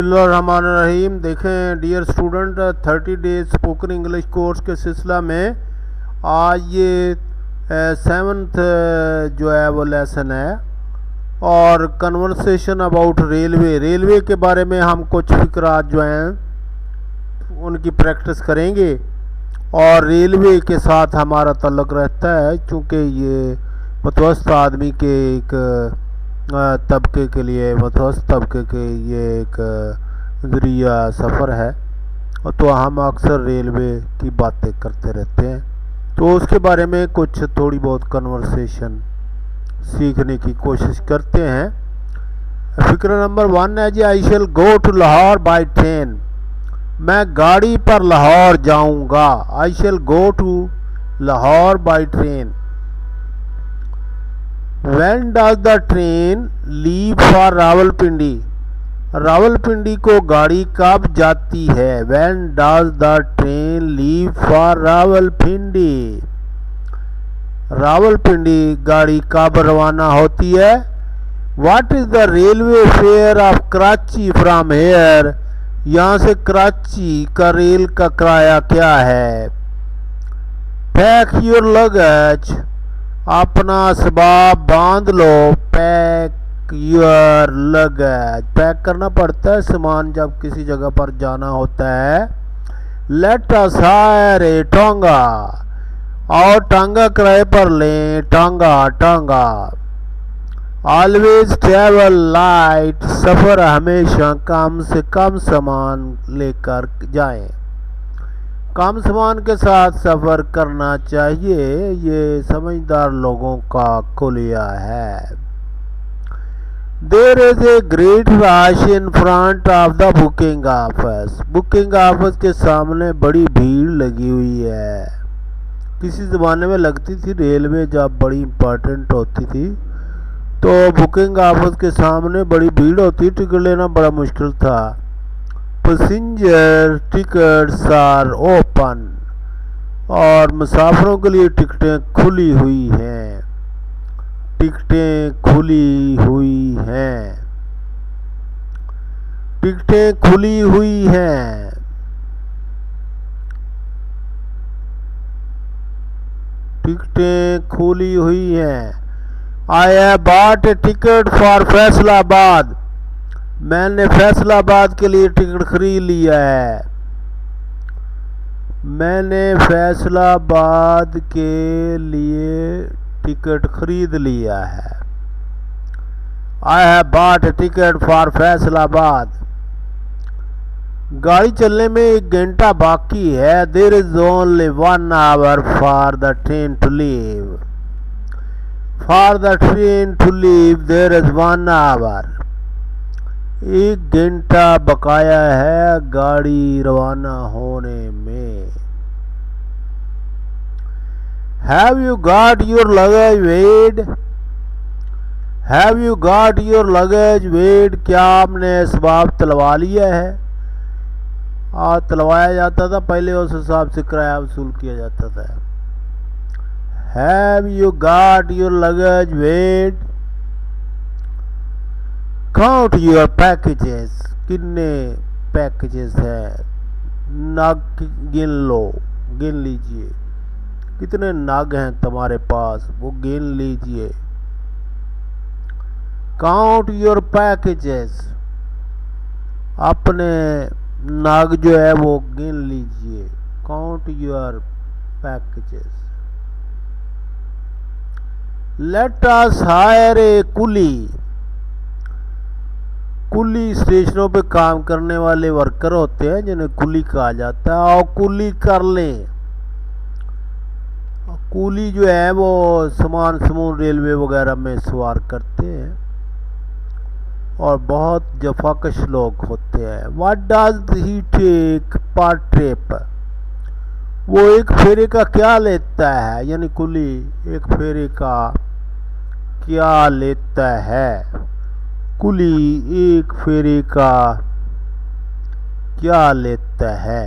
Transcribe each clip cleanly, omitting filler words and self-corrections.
बिस्मिल्लाहिर्रहमानिर्रहीम। देखें dear student, 30 days spoken English course के सिलसिला में आज ये 7th जो है वो लेसन है और कन्वर्सेशन अबाउट रेलवे के बारे में हम कुछ फिक्रात जो हैं उनकी प्रैक्टिस करेंगे। और रेलवे के साथ हमारा ताल्लुक़ रहता है क्योंकि ये मतवस्त आदमी के एक तबके के लिए, मतवस्त तबके के ये एक ज़रिया सफ़र है, तो हम अक्सर रेलवे की बातें करते रहते हैं। तो उसके बारे में कुछ थोड़ी बहुत कन्वर्सेशन सीखने की कोशिश करते हैं। फिक्र नंबर 1 है जी, I shall go to Lahore by train. मैं गाड़ी पर लाहौर जाऊंगा। I shall go to Lahore by train. When does the train leave for Rawalpindi? Rawalpindi को गाड़ी कब जाती है? When does the train leave for Rawalpindi? Rawalpindi गाड़ी कब रवाना होती है? What is the railway fare of Karachi from here? यहाँ से कराची का रेल का किराया क्या है? Pack your luggage। अपना असबाब बांध लो। Pack your luggage. पैक करना पड़ता है सामान जब किसी जगह पर जाना होता है। लेट अस हायर ए टांगा। और टांगा किराए पर लें। टांगा। Always travel light. सफ़र हमेशा कम से कम सामान लेकर जाएं। कम सामान के साथ सफ़र करना चाहिए। ये समझदार लोगों का खुलिया है। There is a great rush in front of the booking office. Booking office के सामने बड़ी भीड़ लगी हुई है। किसी ज़माने में लगती थी रेलवे जब बड़ी इम्पोर्टेंट होती थी तो बुकिंग ऑफिस के सामने बड़ी भीड़ होती, टिकट लेना बड़ा मुश्किल था। Passenger tickets are open. और मुसाफिरों के लिए टिकटें खुली हुई हैं। टिकटें खुली हुई हैं। टिकटें खुली हुई हैं। टिकटें खुली हुई हैं। आई have bought a ticket for Faisalabad. मैंने फैसलाबाद के लिए टिकट खरीद लिया है। मैंने फैसलाबाद के लिए टिकट खरीद लिया है। I have bought a ticket for Faisalabad. गाड़ी चलने में 1 घंटा बाकी है। There is only 1 hour for the train to leave. For the train to leave there is 1 hour. 1 घंटा बकाया है गाड़ी रवाना होने में। Have you got your luggage weighed? Have you got your luggage weighed? क्या आपने असबाब तलवा लिया है? तलवाया जाता था पहले, उस हिसाब से किराया वसूल किया जाता था। Have you got your luggage weighed? Count your packages. कितने पैकेजेस है? नग गिन लीजिए। कितने नग हैं तुम्हारे पास वो गिन लीजिए। Count your packages. अपने नग जो है वो गिन लीजिए। Count your packages. Let us hire a coolie. कुली स्टेशनों पे काम करने वाले वर्कर होते हैं जिन्हें कुली कहा जाता है, और कुली कर लें। कुली जो है वो सामान समूह रेलवे वगैरह में सवार करते हैं और बहुत जफाकश लोग होते हैं। व्हाट डज ही टेक पर ट्रिप? वो एक फेरे का क्या लेता है? यानी कुली एक फेरे का क्या लेता है? कुली एक फेरे का क्या लेता है?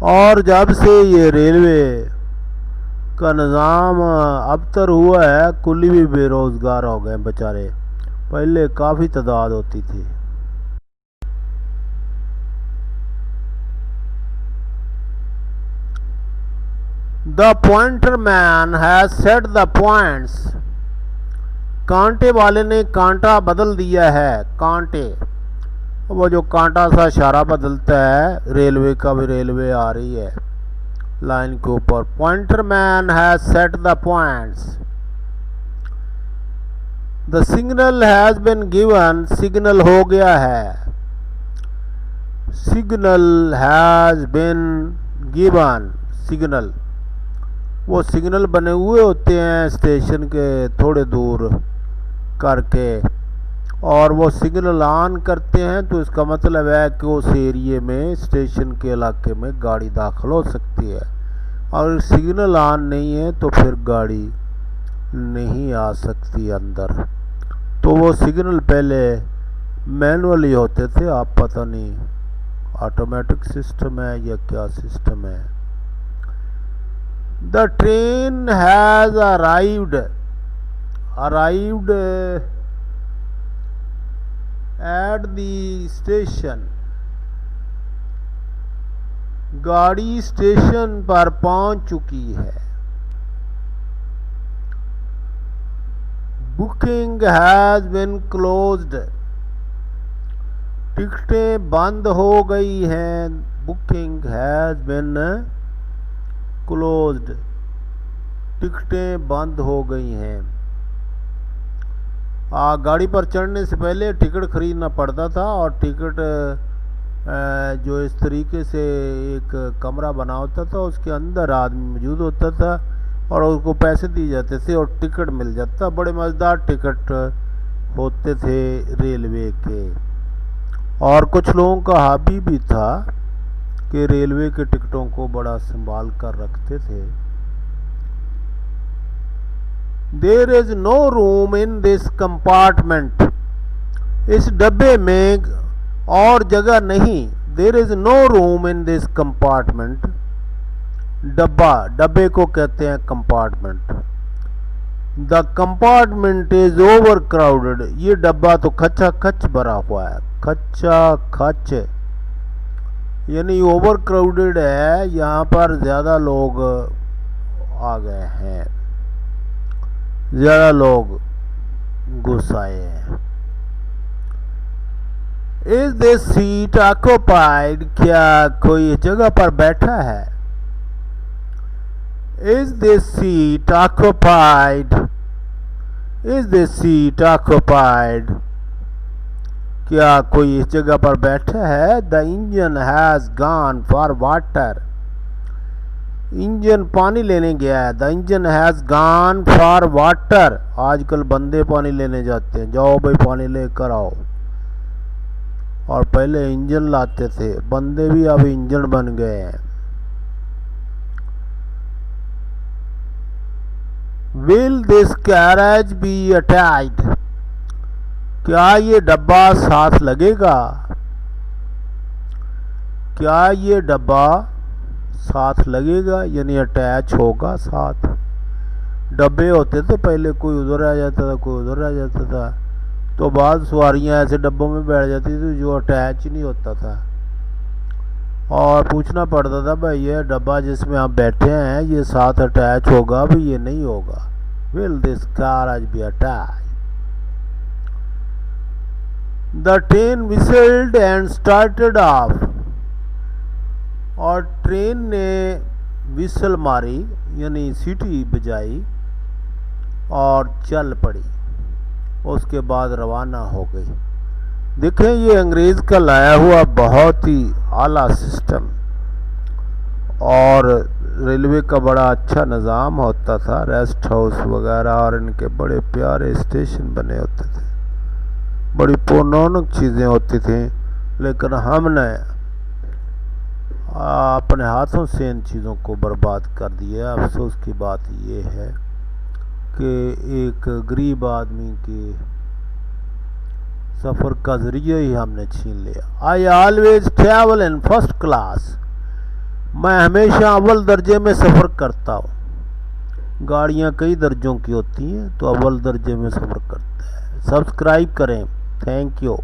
और जब से ये रेलवे का निज़ाम अबतर हुआ है, कुली भी बेरोज़गार हो गए बेचारे। पहले काफ़ी तादाद होती थी। The pointer man has set the points. कांटे वाले ने कांटा बदल दिया है। कांटे, वो जो कांटा सा इशारा बदलता है, रेलवे का भी, रेलवे आ रही है लाइन के ऊपर। Pointer man has set the points. The signal has been given. Signal हो गया है। Signal has been given. Signal, वो सिग्नल बने हुए होते हैं स्टेशन के थोड़े दूर करके, और वो सिग्नल ऑन करते हैं तो इसका मतलब है कि उस एरिए में, स्टेशन के इलाके में गाड़ी दाखिल हो सकती है। और सिग्नल ऑन नहीं है तो फिर गाड़ी नहीं आ सकती अंदर। तो वो सिग्नल पहले मैनुअली होते थे, आप पता नहीं ऑटोमेटिक सिस्टम है या क्या सिस्टम है। The train has arrived. Arrived at the station. गाड़ी स्टेशन पर पहुंच चुकी है। Booking has been closed. टिकटें बंद हो गई हैं। Booking has been closed. टिकटें बंद हो गई हैं। गाड़ी पर चढ़ने से पहले टिकट खरीदना पड़ता था, और टिकट जो इस तरीके से एक कमरा बना होता था, उसके अंदर आदमी मौजूद होता था और उसको पैसे दिए जाते थे और टिकट मिल जाता। बड़े मज़ेदार टिकट होते थे रेलवे के। और कुछ लोगों का हॉबी भी था कि रेलवे के टिकटों को बड़ा संभाल कर रखते थे। There is no room in this compartment. इस डब्बे में और जगह नहीं। There is no room in this compartment. डब्बा, डब्बे को कहते हैं compartment. The compartment is over crowded. ये डब्बा तो खचा खच भरा हुआ है। खचा खच यानी ओवर क्राउडेड है, यहाँ पर ज़्यादा लोग आ गए हैं, ज़्यादा लोग घुस आए हैं। Is this seat occupied. क्या कोई जगह पर बैठा है? Is this seat occupied. Is this seat occupied. क्या कोई इस जगह पर बैठा है? The engine has gone for water. Engine पानी लेने गया है। The engine has gone for water. आजकल बंदे पानी लेने जाते हैं, जाओ भाई पानी लेकर आओ। और पहले इंजन लाते थे, बंदे भी अब इंजन बन गए हैं। Will this carriage be attached. क्या ये डब्बा साथ लगेगा? क्या ये डब्बा साथ लगेगा यानी अटैच होगा साथ। डब्बे होते थे पहले, कोई उधर आ जाता था, कोई उधर आ जाता था, तो बाद सवारियां ऐसे डब्बों में बैठ जाती थी जो अटैच नहीं होता था, और पूछना पड़ता था भाई ये डब्बा जिसमें आप बैठे हैं ये साथ अटैच होगा? भाई ये नहीं होगा। Will this carriage be attach. The train whistled and started off. और ट्रेन ने विसल मारी यानी सीटी बजाई और चल पड़ी, उसके बाद रवाना हो गई। देखें ये अंग्रेज़ का लाया हुआ बहुत ही आला सिस्टम, और रेलवे का बड़ा अच्छा निज़ाम होता था, रेस्ट हाउस वगैरह, और इनके बड़े प्यारे स्टेशन बने होते थे, बड़ी पुरानी चीज़ें होती थी। लेकिन हमने अपने हाथों से इन चीज़ों को बर्बाद कर दिया। अफसोस की बात ये है कि एक गरीब आदमी के सफ़र का ज़रिया ही हमने छीन लिया। I always travel in first class. मैं हमेशा अव्वल दर्जे में सफ़र करता हूँ। गाड़ियाँ कई दर्जों की होती हैं तो अव्वल दर्जे में सफ़र करता है। सब्सक्राइब करें। Thank you.